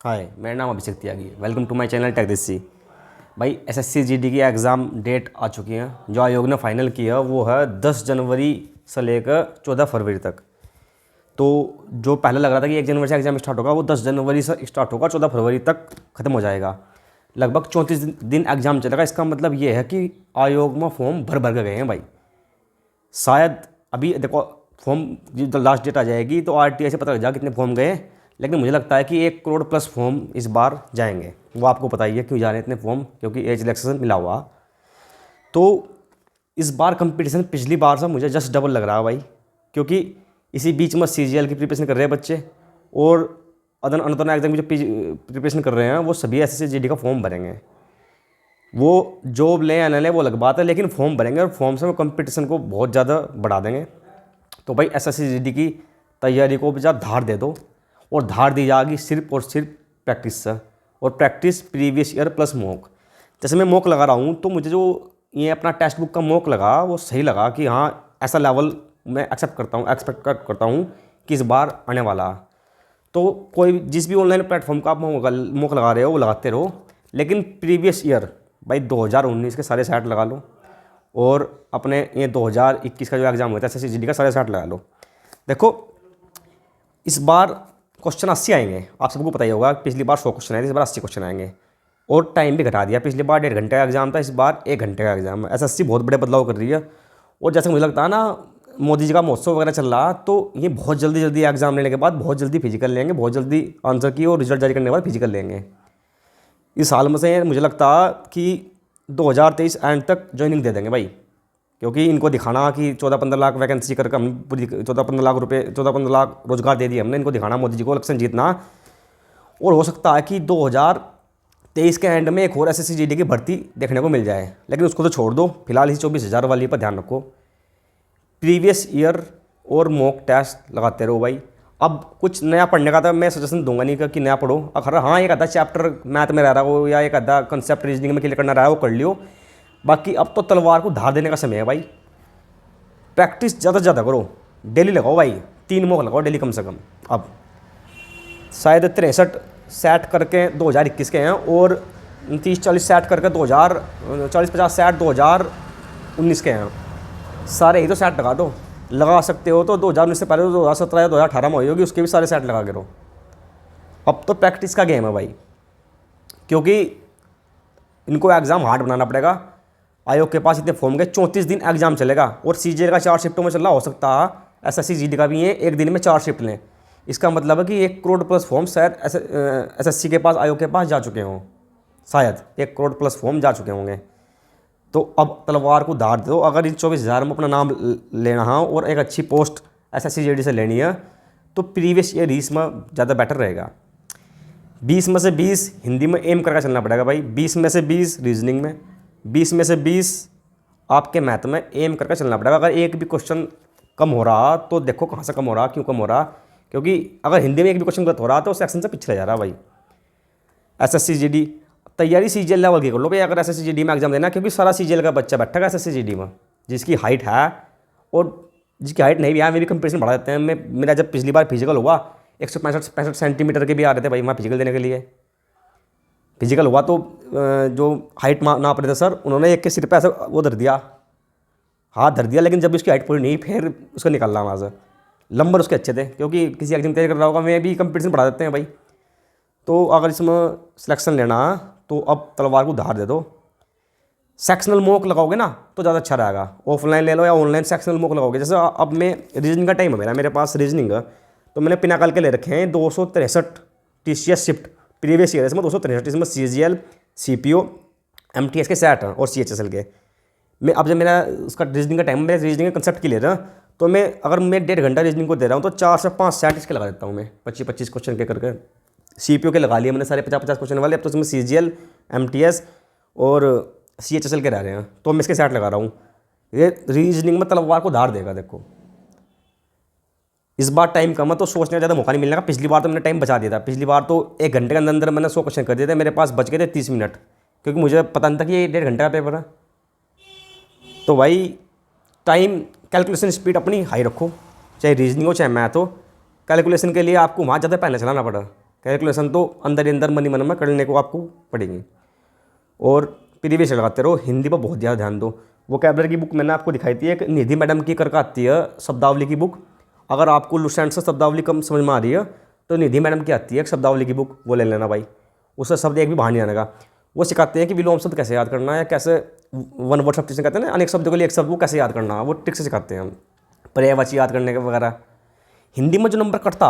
हाय, मेरा नाम Abhishek Tyagi. Welcome to my channel tech desi. भाई एसएससी जीडी की एग्ज़ाम डेट आ चुकी है। जो आयोग ने फाइनल किया वो है 10 जनवरी से लेकर 14 फरवरी तक। तो जो पहले लग रहा था कि 1 जनवरी से एग्ज़ाम स्टार्ट होगा, वो 10 जनवरी से स्टार्ट होगा, 14 फरवरी तक ख़त्म हो जाएगा। लगभग 34 दिन एग्ज़ाम चलेगा। इसका मतलब ये है कि आयोग में फॉर्म भर भर के गए हैं भाई। शायद अभी देखो, फॉर्म जो लास्ट डेट आ जाएगी तो आरटीआई से पता लग जाएगा कितने फॉर्म गए। लेकिन मुझे लगता है कि 1 करोड़ प्लस फॉर्म इस बार जाएंगे। वो आपको पता ही है क्यों जा रहे हैं इतने फॉर्म, क्योंकि एज रिलैक्सेशन मिला हुआ। तो इस बार कंपटीशन पिछली बार से मुझे जस्ट डबल लग रहा है भाई, क्योंकि इसी बीच में सीजीएल की प्रिपरेशन कर रहे हैं बच्चे, और अदर अनदर एग्जाम की जो प्रिपरेशन कर रहे हैं वो सभी एसएससी जीडी का फॉर्म भरेंगे। वो जॉब लें या न लें वो अलग बात है, लेकिन फॉर्म भरेंगे और फॉर्म से वो कंपटीशन को बहुत ज़्यादा बढ़ा देंगे। तो भाई एसएससी जीडी की तैयारी को भी धार दे दो, और धार दी जाएगी सिर्फ और सिर्फ प्रैक्टिस से, और practice previous year plus mock. जैसे मैं मॉक लगा रहा हूँ तो मुझे जो ये अपना टेक्स्ट बुक का मॉक लगा वो सही लगा कि हाँ ऐसा लेवल मैं एक्सपेक्ट करता हूँ कि इस बार आने वाला। तो कोई जिस भी ऑनलाइन प्लेटफॉर्म का आप मॉक लगा रहे हो वो लगाते रहो, लेकिन प्रीवियस ईयर भाई 2019 के सारे सेट लगा लो, और अपने ये 2021 का जो एग्ज़ाम हुआ था एसएससी जीडी का सारे सेट लगा लो। देखो इस बार क्वेश्चन 80 आएंगे, आप सबको पता ही होगा। पिछली बार 100 क्वेश्चन आए थे, इस बार 80 क्वेश्चन आएंगे, और टाइम भी घटा दिया। पिछली बार 1.5 घंटे का एग्जाम था, इस बार 1 घंटे का एग्जाम है। एसएससी बहुत बड़े बदलाव कर रही है। और जैसे मुझे लगता है ना, मोदी जी का महोत्सव वगैरह चल रहा, तो ये बहुत जल्दी जल्दी एग्जाम लेने के बाद बहुत जल्दी फिजिकल लेंगे, बहुत जल्दी आंसर की और रिजल्ट जारी करने के बाद फिजिकल लेंगे। इस साल में से मुझे लगता है कि 2023 एंड तक ज्वाइनिंग दे देंगे भाई, क्योंकि इनको दिखाना कि 14-15 लाख वैकेंसी करके हम पूरी 14-15 लाख रुपए 14-15 लाख रोजगार दे दिए हमने। इनको दिखाना मोदी जी को इलेक्शन जीतना। और हो सकता है कि 2023 के एंड में एक और एसएससी जीडी की भर्ती देखने को मिल जाए, लेकिन उसको तो छोड़ दो। फिलहाल इस 24,000 वाली पर ध्यान रखो। प्रीवियस ईयर और मॉक टेस्ट लगाते रहो भाई। अब कुछ नया पढ़ने का था मैं सजेशन दूंगा नहीं कि नया पढ़ो। अगर हाँ एक आधा चैप्टर मैथ में रह रहा हो या एक आधा कंसेप्ट रीजनिंग में क्लियर करना रहा है वो कर लियो। बाकी अब तो तलवार को धार देने का समय है भाई। प्रैक्टिस ज़्यादा से ज़्यादा करो, डेली लगाओ भाई, 3 मॉक लगाओ डेली कम से कम। अब शायद 63 सेट करके 2021 के हैं, और 30-40 सेट करके 40-50 सेट 2019 के हैं। सारे ही तो सेट लगा दो। लगा सकते हो तो 2019 से पहले तो 2017 या 2018 में हुई होगी, उसके भी सारे सेट लगा के रहो। अब तो प्रैक्टिस का गेम है भाई, क्योंकि इनको एग्ज़ाम हार्ड बनाना पड़ेगा। आयोग के पास इतने फॉर्म गए, 34 दिन एग्जाम चलेगा, और सीजीएल का 4 शिफ्टों में चल रहा। हो सकता है एसएससी जीडी का भी ये एक दिन में 4 शिफ्ट लें। इसका मतलब है कि 1 करोड़ प्लस फॉर्म शायद एसएससी के पास, आयोग के पास जा चुके हों। शायद 1 करोड़ प्लस फॉर्म जा चुके होंगे। तो अब तलवार को धार दो। अगर इन 24,000 में अपना नाम लेना है और एक अच्छी पोस्ट एसएससी जीडी से लेनी है, तो प्रीवियस ईयर इसमें ज़्यादा बेटर रहेगा। 20 में से 20 हिंदी में एम करके चलना पड़ेगा भाई। 20 में से 20 रीजनिंग में, 20 में से 20 आपके मैथ में एम करके चलना पड़ेगा। अगर एक भी क्वेश्चन कम हो रहा तो देखो कहाँ से कम हो रहा, क्यों कम हो रहा। क्योंकि अगर हिंदी में एक भी क्वेश्चन गलत हो रहा तो सेक्शन से पीछे जा रहा भाई। एसएससी जीडी तैयारी सीजीएल लेवल की कर लो भाई, अगर एसएससी जीडी में एग्जाम देना, क्योंकि सारा सीजीएल का बच्चा बैठा है एसएससी जीडी में, जिसकी हाइट है और जिसकी हाइट नहीं भी है। मेरी कंपटीशन बढ़ा देते हैं। मेरा जब पिछली बार फिजिकल हुआ 165 सेंटीमीटर के भी आ रहे थे भाई वहाँ फिजिकल देने के लिए। फिजिकल हुआ तो जो हाइट नाप रहे थे सर, उन्होंने एक के सिर पे ऐसा वो धर दिया, हाथ धर दिया, लेकिन जब भी उसकी हाइट पूरी नहीं, फिर उसको निकालना वहाँ से। नंबर उसके अच्छे थे, क्योंकि किसी एग्जाम तैयारी कर रहा होगा, मैं भी कंपटीशन बढ़ा देते हैं भाई। तो अगर इसमें सिलेक्शन लेना तो अब तलवार को धार दे दो। सेक्शनल मॉक लगाओगे ना तो ज़्यादा अच्छा रहेगा। ऑफलाइन ले लो या ऑनलाइन सेक्शनल मॉक लगाओगे। जैसे अब मैं रीजनिंग का टाइम है मेरे पास रीजनिंग है, तो मैंने पिनाकल के ले रखे हैं 263 टीसीएस शिफ्ट प्रीवियस ईयर। इसमें 263, इसमें सीजीएल, सीपीओ, एमटीएस के सेट हैं और सीएचएसएल के। मैं अब जब मेरा उसका रीजनिंग का टाइम, मेरे रीजनिंग के कंसेप्ट की ले रहा, तो मैं अगर मैं 1.5 घंटा रीजनिंग को दे रहा हूँ तो 4 से 5 सेट इसके लगा देता हूँ मैं, 25-25 क्वेश्चन के करके। सीपीओ के लगा लिए मैंने सारे 50-50 क्वेश्चन वाले। अब तो उसमें सीजीएल, एमटीएस और सीएचएसएल के रह रहे हैं, तो मैं इसके सेट लगा रहा हूँ। ये रीजनिंग में तलवार को धार देगा। देखो इस बार टाइम कम है तो सोचने का ज़्यादा मौका नहीं मिलने का। पिछली बार तो मैंने टाइम बचा दिया था। पिछली बार तो 1 घंटे के अंदर अंदर मैंने 100 क्वेश्चन कर दिए थे। मेरे पास बच गए थे 30 मिनट, क्योंकि मुझे पता नहीं था कि ये 1.5 घंटे का पेपर है। तो भाई टाइम कैलकुलेशन स्पीड अपनी हाई रखो, चाहे रीजनिंग हो चाहे मैथ हो। कैलकुलेशन के लिए आपको वहाँ ज़्यादा पहले चलाना पड़ा, कैलकुलेशन तो अंदर ही अंदर मनी मन में करने को आपको पड़ेंगी। और प्रीवियस लगाते रहो, हिंदी पर बहुत ज़्यादा ध्यान दो। वोकैबुलरी की बुक मैंने आपको दिखाई थी, एक निधि मैडम की करके आती है शब्दावली की बुक। अगर आपको लुसेंट से शब्दावली कम समझ में आ रही है तो निधि मैडम की आती है एक शब्दावली की बुक, वो ले लेना भाई। उससे शब्द एक भी बाहर नहीं आने का। वो सिखाते हैं कि विलोम शब्द कैसे याद करना है, कैसे वन वर्ड सब्स्टिट्यूशन कहते हैं ना, अनेक शब्दों के लिए एक शब्द वो कैसे याद करना है, वो ट्रिक से सिखाते हैं हम। पर्यायवाची याद करने के वगैरह। हिंदी में जो नंबर कटता,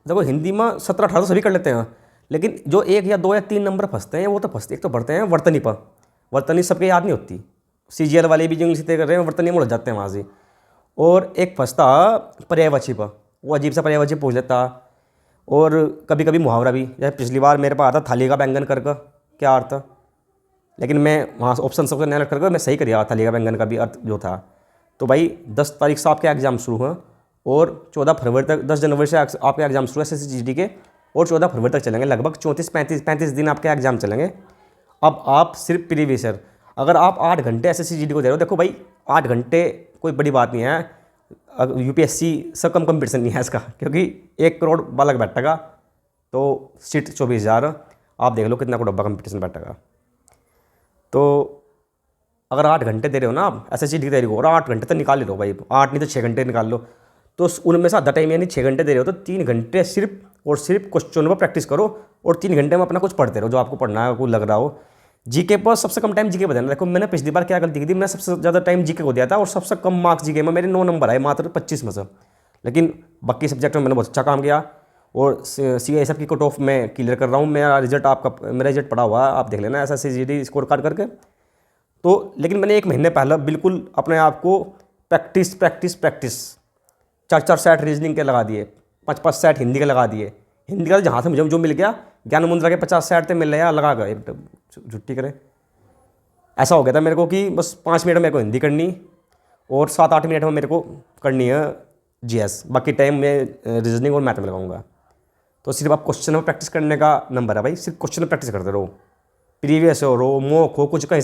देखो हिंदी में 17-18 सभी कर लेते हैं, लेकिन जो 1 या 2 या 3 नंबर फंसते हैं वो तो फंसते, एक तो बढ़ते हैं वर्तनी पर। वर्तनी सबके याद नहीं होती, CGL वाले भी जो इंग्लिश तय कर रहे हैं वर्तनी में उड़ जाते हैं वहाँ से। और एक फंसता पर्यायवाची पर, वो अजीब सा पर्यायवाची पूछ लेता। और कभी कभी मुहावरा भी, जैसे पिछली बार मेरे पास आता थाली का बैंगन कर क्या अर्थ, लेकिन मैं वहाँ से ऑप्शन सबसे नया करके मैं सही कर दिया थाली का बैंगन का भी अर्थ जो था। तो भाई 10 तारीख से आपके एग्ज़ाम शुरू हैं और 14 फरवरी तक, 10 जनवरी से आपके एग्ज़ाम शुरू है SSCGD के, और 14 फरवरी तक चलेंगे। लगभग 34-35 दिन आपके एग्ज़ाम चलेंगे। अब आप सिर्फ प्रीवियस ईयर, अगर आप 8 घंटे SSCGD को दे रहे हो, देखो भाई 8 घंटे कोई बड़ी बात नहीं है। UPSC से कम कंपटीशन नहीं है इसका, क्योंकि 1 करोड़ बालक बैठेगा तो सीट 24,000, आप देख लो कितना को डब्बा कंपटीशन बैठेगा। तो अगर 8 घंटे दे रहे हो ना आप SSCGD की तैयारी को, और 8 घंटे तो निकाल ही लो भाई, 8 नहीं तो 6 घंटे निकाल लो, तो उनमें से आधा टाइम यानी 6 घंटे दे रहे हो तो 3 घंटे सिर्फ और सिर्फ क्वेश्चन पर प्रैक्टिस करो, और 3 घंटे में अपना कुछ पढ़ते रहो जो आपको पढ़ना है, कोई लग रहा हो। जीके पर सबसे कम टाइम जीके पर देना। देखो मैंने पिछली बार क्या गलती की थी, मैं सबसे ज़्यादा टाइम जीके को दिया था और सबसे कम मार्क्स जीके में मेरे 9 नंबर आए मात्र 25 में से। लेकिन बाकी सब्जेक्ट में मैंने बहुत अच्छा काम किया और CISF की कट ऑफ में क्लियर कर रहा हूँ। मेरा रिजल्ट पड़ा हुआ है, आप देख लेना SSCGD स्कोर कार्ड करके। तो लेकिन मैंने 1 महीने पहले बिल्कुल अपने आप को प्रैक्टिस 4-4 सेट रीजनिंग के लगा दिए, 5-5 सेट हिंदी के लगा दिए। हिंदी का जहाँ से मुझे जो मिल गया, ज्ञान मुद्रा के 50 सेट थे मिल रहे हैं, लगा गए एक छुट्टी करे। ऐसा हो गया था मेरे को कि बस 5 मिनट मेरे को हिंदी करनी और 7-8 मिनट में मेरे को करनी है GS, बाकी टाइम मैं रीजनिंग और मैथ में लगाऊंगा। तो सिर्फ आप क्वेश्चन में प्रैक्टिस करने का नंबर है भाई, सिर्फ क्वेश्चन में प्रैक्टिस करते रहो, प्रीवियस हो रो मॉक हो कुछ कहीं